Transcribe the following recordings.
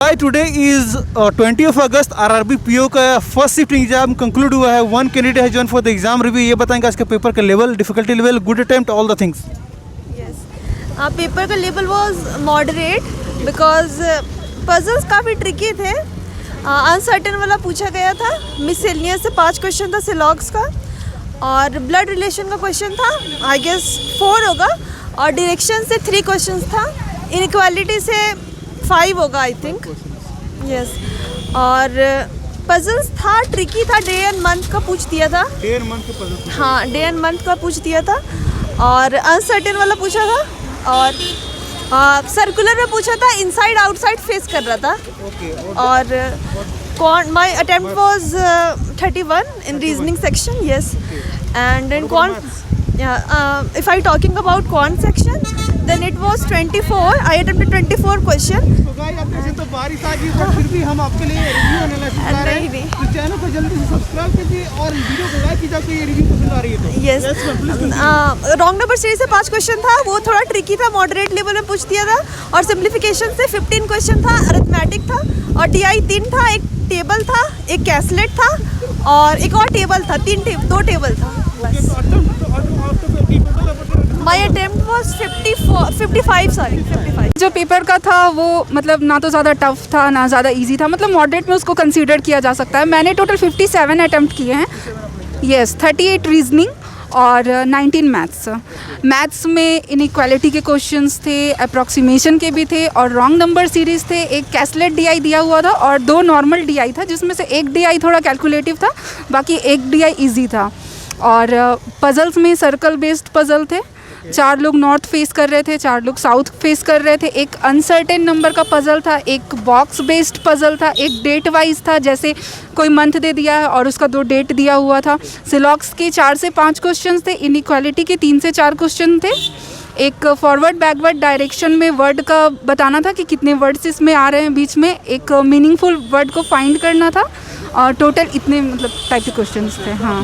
Hi, today is 20th August RRB PO का first shift exam conclude हुआ है। One candidate है join for the exam review. ये बताएंगे आज के पेपर का level, difficulty level, good attempt, all the things. Paper का level was moderate because puzzles काफ़ी ट्रिकी थे। अनसर्टेन वाला पूछा गया था, मिससेलिनियस से 5 क्वेश्चन था सिलॉग्स का, और ब्लड रिलेशन का क्वेश्चन था, आई गेस 4 होगा, और डायरेक्शन से 3 क्वेश्चन था, इनइक्वालिटी से 5 होगा आई थिंक, यस। और पजल्स था, ट्रिकी था, डे एंड मंथ का पूछ दिया था, डे एंड मंथ के पजल, हाँ डे एंड मंथ का पूछ दिया था, और अनसर्टेन वाला पूछा था, और सर्कुलर में पूछा था, इनसाइड आउटसाइड फेस कर रहा था। और my attempt was 31 in reasoning section, yes, and in if I talking about quant section, then it was 24. I attempted 24 question. तो गाइस आप जैसे तो बारिश आ गई, बट फिर भी हम आपके लिए रिव्यू एनालिसिस ला रहे हैं। तो चैनल को जल्दी से सब्सक्राइब कीजिए और वीडियो को लाइक कीजिए आपको ये रिव्यू पसंद आ रही है तो। यस, रॉन्ग नंबर सीरीज से 5 क्वेश्चन था, वो थोड़ा ट्रिकी था, मॉडरेट लेवल में पूछ दिया था, और सिंप्लीफिकेशन से 15 क्वेश्चन था, अरिथमेटिक था, और DI 3 था, एक टेबल था, एक कैसलेट था, और एक और टेबल था, 2 टेबल था बस। My attempt was 55। जो पेपर का था वो मतलब ना तो ज़्यादा टफ था ना ज़्यादा इजी था, मतलब मॉडरेट में उसको कंसीडर किया जा सकता है। मैंने टोटल 57 अटेम्प्ट किए हैं, यस, 38 रीजनिंग और 19 मैथ्स में इनइक्वालिटी के क्वेश्चंस थे, अप्रॉक्सीमेशन के भी थे, और रॉन्ग नंबर सीरीज़ थे। एक कैसलेट DI दिया हुआ था और 2 नॉर्मल DI था, जिसमें से एक DI थोड़ा कैलकुलेटिव था, बाकी एक DI ईजी था। और पजल्स में सर्कल बेस्ड पजल थे, 4 लोग नॉर्थ फेस कर रहे थे, 4 लोग साउथ फेस कर रहे थे। एक अनसर्टेन नंबर का पजल था, एक बॉक्स बेस्ड पजल था, एक डेट वाइज था, जैसे कोई मंथ दे दिया है और उसका 2 डेट दिया हुआ था। सिलॉग्स के 4 से 5 क्वेश्चन थे, इनइक्वालिटी के 3 से 4 क्वेश्चन थे। एक फॉरवर्ड बैकवर्ड डायरेक्शन में वर्ड का बताना था कि कितने वर्ड्स इसमें आ रहे हैं बीच में, एक मीनिंगफुल वर्ड को फाइंड करना था, और टोटल इतने मतलब टाइप के क्वेश्चंस थे। हाँ,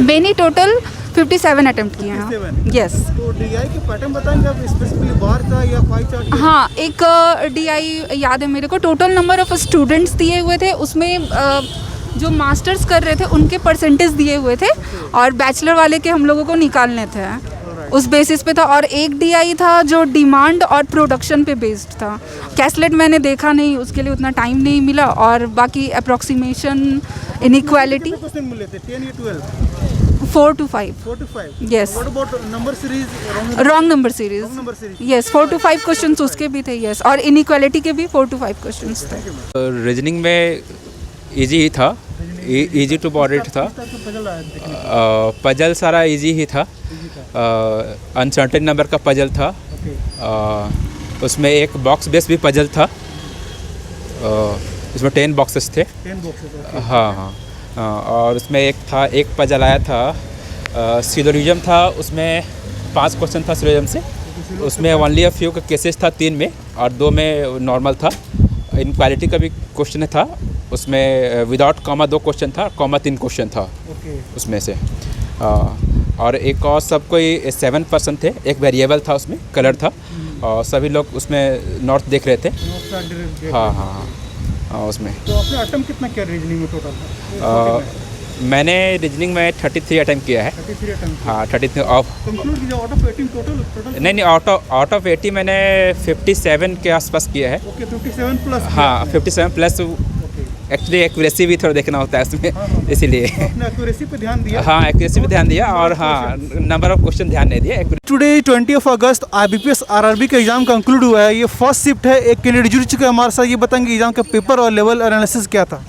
मैंने टोटल 57 अटेम्प्ट किए हैं, यस। तो DI के पैटर्न बताएंगे आप, स्पेसिफिकली बार था या पाई चार्ट? हाँ, एक DI याद है मेरे को, टोटल नंबर ऑफ स्टूडेंट्स दिए हुए थे, उसमें जो मास्टर्स कर रहे थे उनके परसेंटेज दिए हुए थे, और बैचलर वाले के हम लोगों को निकालने थे, उस बेसिस पे था। और एक DI था जो डिमांड और प्रोडक्शन पे बेस्ड था। कैसलेट मैंने देखा नहीं, उसके लिए उतना टाइम नहीं मिला, और बाकी approximation, inequality 4 to 5, yes. Wrong number series, yes, 4 to 5 questions उसके भी थे, यस, और इनइक्वालिटी के भी 4 to 5 क्वेश्चंस थे। रीजनिंग में इजी ही था, इजी टू मॉडरेट था, पजल सारा इजी ही था। अनसर्टेन नंबर का पजल था, उसमें एक बॉक्स बेस भी पजल था, उसमें 10 बॉक्सेस थे। हाँ, और उसमें एक पजल आया था, सिलोजिज्म था, उसमें 5 क्वेश्चन था सिलोजिज्म से, उसमें ओनली अ फ्यू का केसेस था 3 में, और 2 में नॉर्मल था। इनक्वालिटी का भी क्वेश्चन था, उसमें विदाउट कॉमा 2 क्वेश्चन था, कॉमा 3 क्वेश्चन था उसमें से। और एक और सब कोई 7% थे, एक वेरिएबल था, उसमें कलर था, और सभी लोग उसमें नॉर्थ देख रहे थे। हाँ, उसमें। तो आपने अटेम्प्ट कितना किया रीजनिंग में टोटल? मैंने रीजनिंग में 33 अटेम्प्ट किया है। 33 अटेम्प्ट? हाँ, 33 ऑफ। कंक्लूड कीजिए, आउट ऑफ 18 टोटल? नहीं, आउट ऑफ 80 मैंने 57 के आसपास किया है। Okay, 57 plus? हाँ, 57 प्लस। एक्चुअली एक्यूरेसी भी थोड़ा देखना होता है उसमें, इसीलिए आपने एक्यूरेसी पे ध्यान दिया? हाँ, एक्यूरेसी पे ध्यान दिया, और हाँ, नंबर ऑफ क्वेश्चन ध्यान नहीं दिया। टुडे 20 अगस्त IBPS RRB का एग्जाम कंक्लूड हुआ है। ये फर्स्ट शिफ्ट है, एक कैंडिडेट जुड़ चुका है हमारे साथ। ये बताएंगे एग्जाम का पेपर और लेवल एनालिसिस क्या था?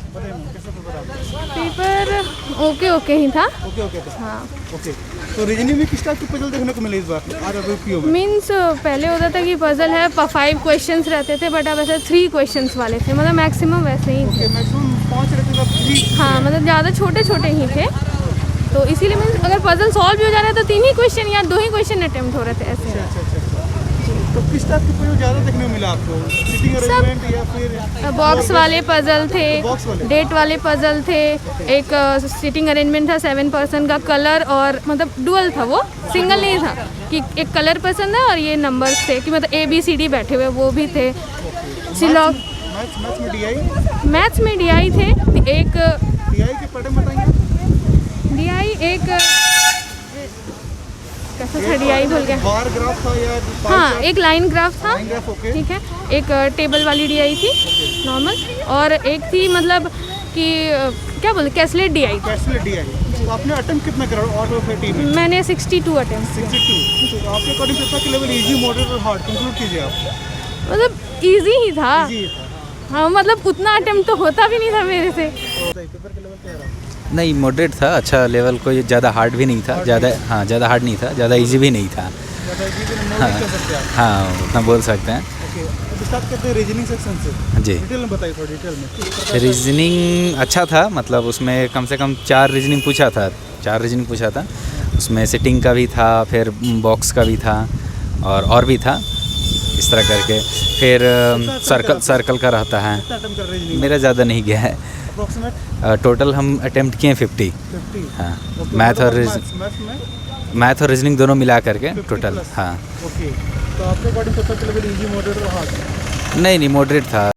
पेपर ओके ही था। ओके था। हाँ, ओके। तो रीजनिंग में किस टाइप के पजल देखने को मिले इस बार RRB में? मीन्स पहले होता था कि पजल है 5 क्वेश्चंस रहते थे, बट अब ऐसे 3 क्वेश्चंस वाले थे, मतलब मैक्सिमम वैसे ही थे। मैक्सिमम 5 रहते थे, 3? हाँ, मतलब ज़्यादा छोटे ही थे, तो इसीलिए मीन्स अगर पजल सॉल्व भी हो जा रहा है तो 3 ही क्वेश्चन या 2 ही क्वेश्चन अटेम्प्ट हो रहे थे ऐसे। अच्छा। तो किस टाइप के पजल ज़्यादा देखने को मिला आपको? सिटिंग अरेंजमेंट या फिर बॉक्स वाले पजल थे, बॉक्स वाले? डेट वाले पजल थे, एक सिटिंग अरेंजमेंट था 7% का, कलर, और मतलब डुअल था, वो सिंगल नहीं था कि एक कलर पसंद है और ये नंबर्स थे कि मतलब ABCD बैठे हुए वो भी थे। सिलॉग मैथ्स में DI मैथ्स में DI थे, एक DI के पैटर्न बताएंगे। DI एक कैसा था DI भूल गया। बार ग्राफ था या हाँ, एक लाइन ग्राफ था, लाइन ग्राफ, ओके। ठीक है। एक टेबल वाली DI थी नॉर्मल, और एक थी मतलब कि क्या बोलते कैसलेट DI। कैसलेट DI। तो आपने अटेम्प्ट कितना करा आउट ऑफ 80 में? मैंने 62 अटेम्प्ट 62। तो आपके अकॉर्डिंग पेपर के लेवल इजी, मॉडरेट और हार्ड कंक्लूड कीजिए आप। मतलब इजी ही था। इजी था। हाँ, मतलब उतना अटेम्प्ट तो होता भी नहीं था मेरे से। पेपर के लेवल क्या रहा? नहीं, मॉडरेट था, अच्छा लेवल, कोई ज़्यादा हार्ड भी नहीं था, ज़्यादा हार्ड नहीं था, ज़्यादा इजी भी नहीं था। ज़्यादा इजी भी नहीं कर सकते आप। हाँ, उतना बोल सकते हैं। ओके, अब स्टार्ट करते हैं रीजनिंग सेक्शन से। जी। डिटेल में बताइए, थोड़ा डिटेल में किस प्रकार का- रीजनिंग अच्छा था, मतलब उसमें कम से कम 4 रीजनिंग पूछा था। उसमें सिटिंग का भी था, फिर बॉक्स का भी था, और भी था, इस तरह करके। फिर सर्कल का रहता है। कितना अटेम्प्ट कर रीजनिंग? मेरा ज़्यादा नहीं गया है। अप्रोक्सीमेट टोटल हम अटेम्प्ट किए 50। 50। हाँ, ओके, मैथ और रीजनिंग दोनों मिला करके 50 टोटल। प्लस। हाँ, ओके, तो आपके अकॉर्डिंग पेपर के लेवल इजी, मॉडरेट और हार्ड? नहीं, मॉडरेट था।